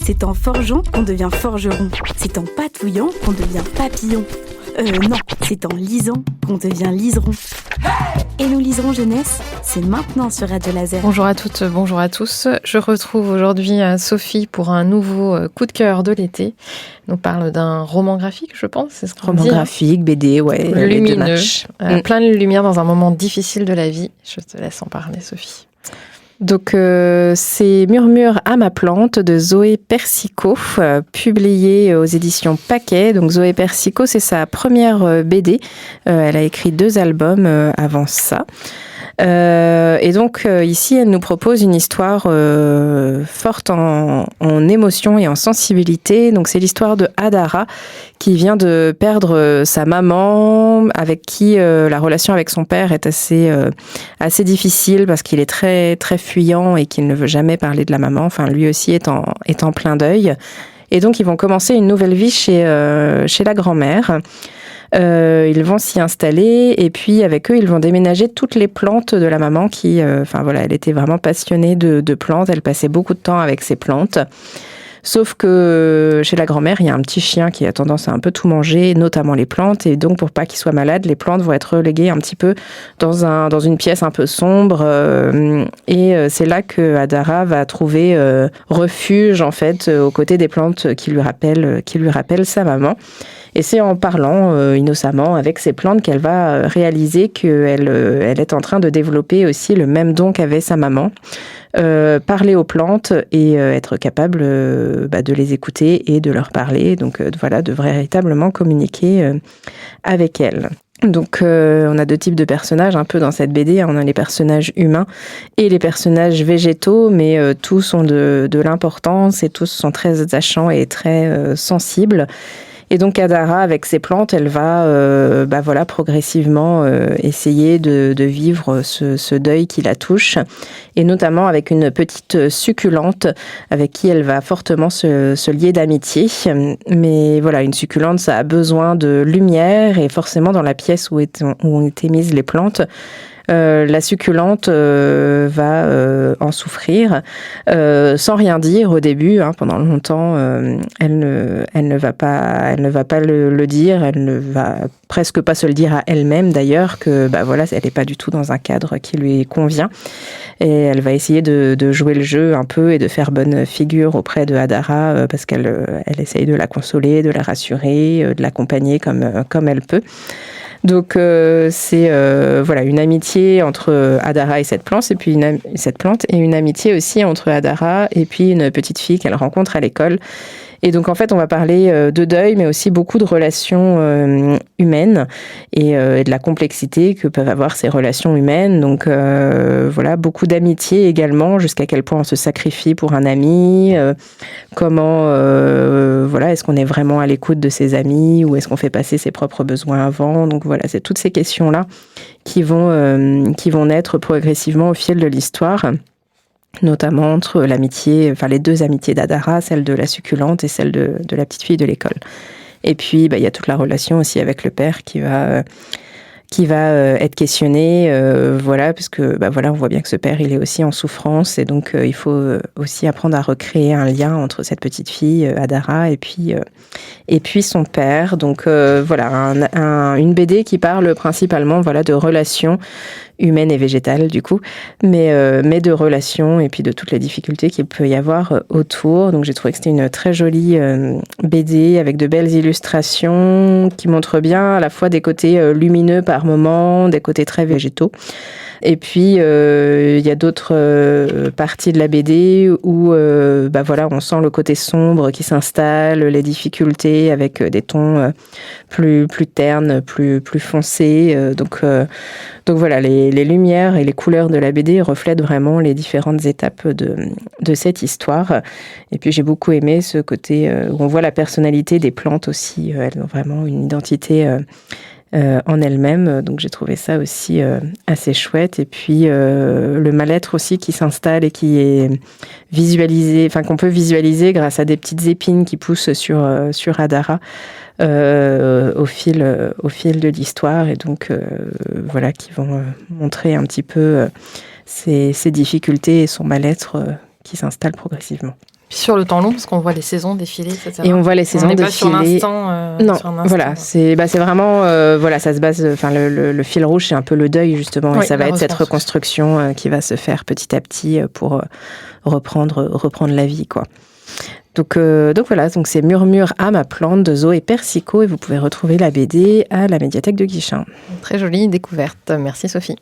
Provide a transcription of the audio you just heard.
c'est en forgeant qu'on devient forgeron. C'est en patouillant qu'on devient papillon. Non, c'est en lisant qu'on devient liseron. Et nous liserons jeunesse, c'est maintenant sur Radio Laser. Bonjour à toutes, bonjour à tous. Je retrouve aujourd'hui Sophie pour un nouveau coup de cœur de l'été. On parle d'un roman graphique, je pense. C'est ce qu'on roman dit, graphique, BD, ouais. Lumineux, plein de lumière dans un moment difficile de la vie. Je te laisse en parler, Sophie. Donc, c'est Murmure à ma plante de Zoé Persicot, publié aux éditions Paquet. Donc, Zoé Persicot, c'est sa première BD. Elle a écrit 2 albums avant ça. Et donc, ici, elle nous propose une histoire forte en émotion et en sensibilité. Donc, c'est l'histoire de Hadara qui vient de perdre sa maman, avec qui la relation avec son père est assez difficile parce qu'il est très, très fuyant et qu'il ne veut jamais parler de la maman. Enfin, lui aussi est en plein deuil. Et donc, ils vont commencer une nouvelle vie chez la grand-mère. Ils vont s'y installer et puis avec eux, ils vont déménager toutes les plantes de la maman qui, elle était vraiment passionnée de plantes. Elle passait beaucoup de temps avec ses plantes. Sauf que chez la grand-mère, il y a un petit chien qui a tendance à un peu tout manger, notamment les plantes. Et donc, pour pas qu'il soit malade, les plantes vont être reléguées un petit peu dans une pièce un peu sombre. Et c'est là que Hadara va trouver refuge, en fait, aux côtés des plantes qui lui rappellent sa maman. Et c'est en parlant innocemment avec ces plantes qu'elle va réaliser qu'elle est en train de développer aussi le même don qu'avait sa maman. Parler aux plantes et être capable de les écouter et de leur parler. Donc de véritablement communiquer avec elles. Donc on a 2 types de personnages un peu dans cette BD. On a les personnages humains et les personnages végétaux, mais tous ont de l'importance et tous sont très attachants et très sensibles. Et donc Hadara, avec ses plantes, elle va progressivement essayer de vivre ce deuil qui la touche, et notamment avec une petite succulente avec qui elle va fortement se lier d'amitié. Mais voilà, une succulente, ça a besoin de lumière, et forcément dans la pièce où ont été mises les plantes, la succulente va en souffrir sans rien dire au début. Pendant longtemps, elle ne va pas le dire. Elle ne va presque pas se le dire à elle-même d'ailleurs elle n'est pas du tout dans un cadre qui lui convient. Et elle va essayer de jouer le jeu un peu et de faire bonne figure auprès de Hadara parce qu'elle essaye de la consoler, de la rassurer, de l'accompagner comme elle peut. Donc c'est une amitié entre Hadara et cette plante, et une amitié aussi entre Hadara et puis une petite fille qu'elle rencontre à l'école. Et donc en fait on va parler de deuil, mais aussi beaucoup de relations humaines et de la complexité que peuvent avoir ces relations humaines. Donc beaucoup d'amitié également, jusqu'à quel point on se sacrifie pour un ami, comment est-ce qu'on est vraiment à l'écoute de ses amis, ou est-ce qu'on fait passer ses propres besoins avant. Donc voilà, c'est toutes ces questions-là qui vont naître progressivement au fil de l'histoire, notamment entre les 2 amitiés d'Hadara, celle de la succulente et celle de la petite fille de l'école. Et puis, il y a toute la relation aussi avec le père qui va être questionné, parce que on voit bien que ce père, il est aussi en souffrance, et donc il faut aussi apprendre à recréer un lien entre cette petite fille, Hadara, et puis son père. Donc une BD qui parle principalement de relations humaines et végétales du coup, mais de relations et puis de toutes les difficultés qu'il peut y avoir autour. Donc j'ai trouvé que c'était une très jolie BD avec de belles illustrations qui montrent bien à la fois des côtés lumineux par moments, des côtés très végétaux. Et puis il y a d'autres parties de la BD où on sent le côté sombre qui s'installe, les difficultés avec des tons plus ternes, plus foncés. Donc les lumières et les couleurs de la BD reflètent vraiment les différentes étapes de cette histoire. Et puis j'ai beaucoup aimé ce côté où on voit la personnalité des plantes aussi. Elles ont vraiment une identité en elle-même. Donc j'ai trouvé ça aussi assez chouette. Et puis le mal-être aussi qui s'installe et qui est visualisé, qu'on peut visualiser grâce à des petites épines qui poussent sur Hadara au fil de l'histoire, et donc qui vont montrer un petit peu ses difficultés et son mal-être qui s'installe progressivement. Puis sur le temps long, parce qu'on voit les saisons défiler, etc. Et on voit les saisons défiler. On n'est pas sur un instant. Non, sur un instant, voilà, c'est vraiment, ça se base, le fil rouge, c'est un peu le deuil justement, Oui, et ça va la être cette reconstruction qui va se faire petit à petit pour reprendre la vie, quoi. Donc voilà, donc c'est Murmure à ma plante de Zoé Persicot, et vous pouvez retrouver la BD à la médiathèque de Guichen. Très jolie découverte. Merci Sophie.